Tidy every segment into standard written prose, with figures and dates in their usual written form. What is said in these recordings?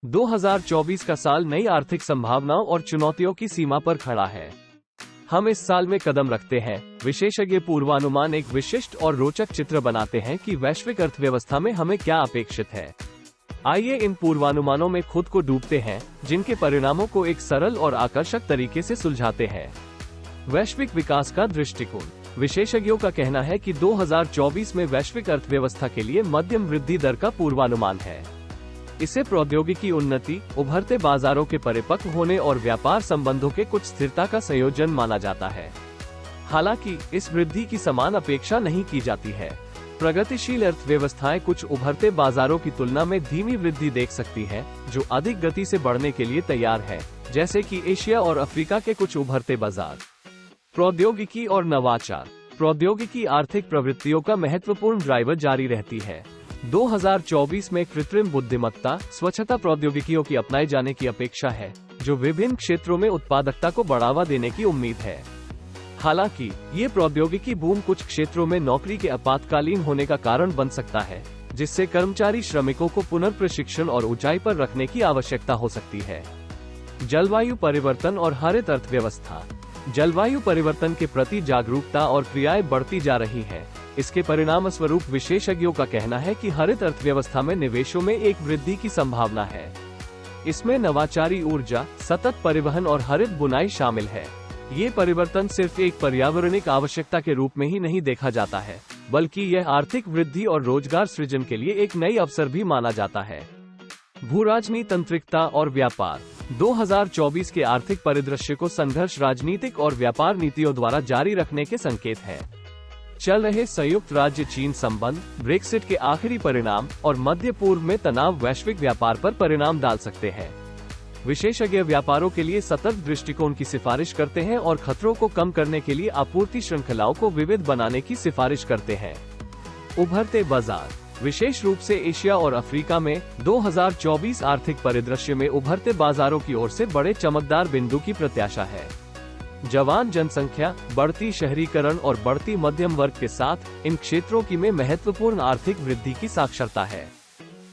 2024 का साल नई आर्थिक संभावनाओं और चुनौतियों की सीमा पर खड़ा है। हम इस साल में कदम रखते हैं। विशेषज्ञ पूर्वानुमान एक विशिष्ट और रोचक चित्र बनाते हैं कि वैश्विक अर्थव्यवस्था में हमें क्या अपेक्षित है। आइए इन पूर्वानुमानों में खुद को डूबते हैं, जिनके परिणामों को एक सरल और आकर्षक तरीके से सुलझाते हैं। वैश्विक विकास का दृष्टिकोण। विशेषज्ञों का कहना है कि 2024 में वैश्विक अर्थव्यवस्था के लिए मध्यम वृद्धि दर का पूर्वानुमान है। इसे प्रौद्योगिकी उन्नति, उभरते बाजारों के परिपक्व होने और व्यापार संबंधों के कुछ स्थिरता का संयोजन माना जाता है। हालांकि इस वृद्धि की समान अपेक्षा नहीं की जाती है। प्रगतिशील अर्थव्यवस्थाएं कुछ उभरते बाजारों की तुलना में धीमी वृद्धि देख सकती हैं, जो अधिक गति से बढ़ने के लिए तैयार है, जैसे कि एशिया और अफ्रीका के कुछ उभरते बाजार। प्रौद्योगिकी और नवाचार। प्रौद्योगिकी आर्थिक प्रवृत्तियों का महत्वपूर्ण ड्राइवर जारी रहती है। 2024 में कृत्रिम बुद्धिमत्ता, स्वच्छता प्रौद्योगिकियों की अपनाए जाने की अपेक्षा है, जो विभिन्न क्षेत्रों में उत्पादकता को बढ़ावा देने की उम्मीद है। हालांकि ये प्रौद्योगिकी बूम कुछ क्षेत्रों में नौकरी के आपातकालीन होने का कारण बन सकता है, जिससे कर्मचारी श्रमिकों को पुनर्प्रशिक्षण और ऊंचाई पर रखने की आवश्यकता हो सकती है। जलवायु परिवर्तन और हरित अर्थव्यवस्था। जलवायु परिवर्तन के प्रति जागरूकता और क्रियाएं बढ़ती जा रही हैं। इसके परिणाम स्वरूप विशेषज्ञों का कहना है कि हरित अर्थव्यवस्था में निवेशों में एक वृद्धि की संभावना है। इसमें नवाचारी ऊर्जा, सतत परिवहन और हरित बुनाई शामिल है। ये परिवर्तन सिर्फ एक पर्यावरणिक आवश्यकता के रूप में ही नहीं देखा जाता है, बल्कि यह आर्थिक वृद्धि और रोजगार सृजन के लिए एक नई अवसर भी माना जाता है। भूराजनीतंत्रिकता और व्यापार। 2024 के आर्थिक परिदृश्य को संघर्ष, राजनीतिक और व्यापार नीतियों द्वारा जारी रखने के संकेत हैं। चल रहे संयुक्त राज्य चीन संबंध, ब्रेक्सिट के आखिरी परिणाम और मध्य पूर्व में तनाव वैश्विक व्यापार पर परिणाम डाल सकते हैं। विशेषज्ञ व्यापारों के लिए सतर्क दृष्टिकोण की सिफारिश करते हैं और खतरों को कम करने के लिए आपूर्ति श्रृंखलाओं को विविध बनाने की सिफारिश करते हैं। उभरते बाजार। विशेष रूप से एशिया और अफ्रीका में 2024 आर्थिक परिदृश्य में उभरते बाजारों की ओर से बड़े चमकदार बिंदु की प्रत्याशा है। जवान जनसंख्या, बढ़ती शहरीकरण और बढ़ती मध्यम वर्ग के साथ इन क्षेत्रों की में महत्वपूर्ण आर्थिक वृद्धि की साक्षरता है।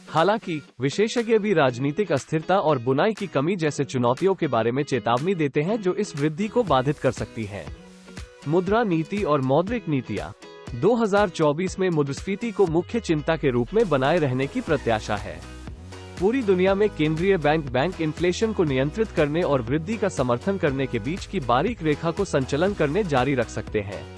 हालांकि विशेषज्ञ भी राजनीतिक अस्थिरता और बुनाई की कमी जैसे चुनौतियों के बारे में चेतावनी देते हैं, जो इस वृद्धि को बाधित कर सकती है। मुद्रा नीति और मौद्रिक नीतियाँ। 2024 में मुद्रास्फीति को मुख्य चिंता के रूप में बनाए रहने की प्रत्याशा है। पूरी दुनिया में केंद्रीय बैंक इन्फ्लेशन को नियंत्रित करने और वृद्धि का समर्थन करने के बीच की बारीक रेखा को संचलन करने जारी रख सकते हैं।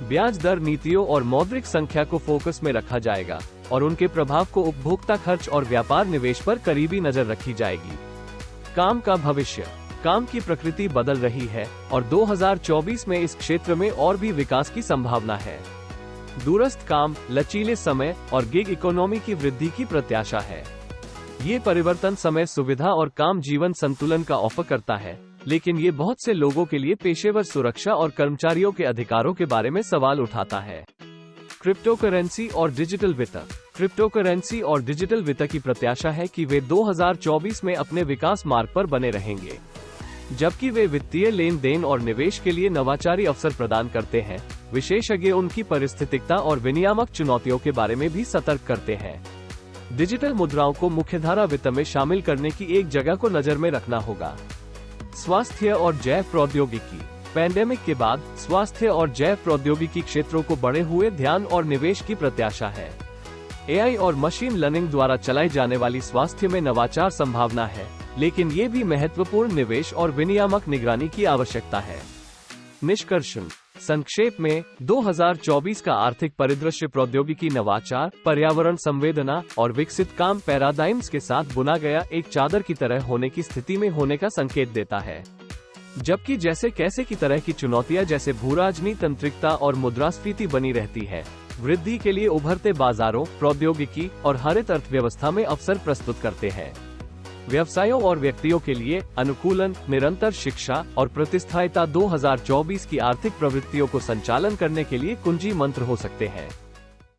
ब्याज दर नीतियों और मौद्रिक संख्या को फोकस में रखा जाएगा और उनके प्रभाव को उपभोक्ता खर्च और व्यापार निवेश पर करीबी नजर रखी जाएगी। काम का भविष्य। काम की प्रकृति बदल रही है और 2024 में इस क्षेत्र में और भी विकास की संभावना है। दूरस्थ काम, लचीले समय और गिग इकोनॉमी की वृद्धि की प्रत्याशा है। ये परिवर्तन समय, सुविधा और काम जीवन संतुलन का ऑफर करता है, लेकिन ये बहुत से लोगों के लिए पेशेवर सुरक्षा और कर्मचारियों के अधिकारों के बारे में सवाल उठाता है। क्रिप्टोकरेंसी और डिजिटल वित्त। क्रिप्टोकरेंसी और डिजिटल वित्त की प्रत्याशा है कि वे 2024 में अपने विकास मार्ग पर बने रहेंगे। जबकि वे वित्तीय लेन देन और निवेश के लिए नवाचारी अवसर प्रदान करते हैं, विशेषज्ञ उनकी पारिस्थितिकता और विनियामक चुनौतियों के बारे में भी सतर्क करते हैं। डिजिटल मुद्राओं को मुख्यधारा वित्त में शामिल करने की एक जगह को नजर में रखना होगा। स्वास्थ्य और जैव प्रौद्योगिकी। पैंडेमिक के बाद स्वास्थ्य और जैव प्रौद्योगिकी क्षेत्रों को बढ़े हुए ध्यान और निवेश की प्रत्याशा है। एआई और मशीन लर्निंग द्वारा चलाई जाने वाली स्वास्थ्य में नवाचार संभावना है, लेकिन ये भी महत्वपूर्ण निवेश और विनियामक निगरानी की आवश्यकता है। निष्कर्षण। संक्षेप में, 2024 का आर्थिक परिदृश्य प्रौद्योगिकी, नवाचार, पर्यावरण संवेदना और विकसित काम पैराडाइम्स के साथ बुना गया एक चादर की तरह होने की स्थिति में होने का संकेत देता है। जबकि जैसे कैसे की तरह की चुनौतियां जैसे भूराजनीतंत्रिकता और मुद्रास्फीति बनी रहती है, वृद्धि के लिए उभरते बाजारों, प्रौद्योगिकी और हरित अर्थव्यवस्था में अवसर प्रस्तुत करते हैं। व्यवसायों और व्यक्तियों के लिए अनुकूलन, निरंतर शिक्षा और प्रतिस्थायिता 2024 की आर्थिक प्रवृत्तियों को संचालन करने के लिए कुंजी मंत्र हो सकते हैं।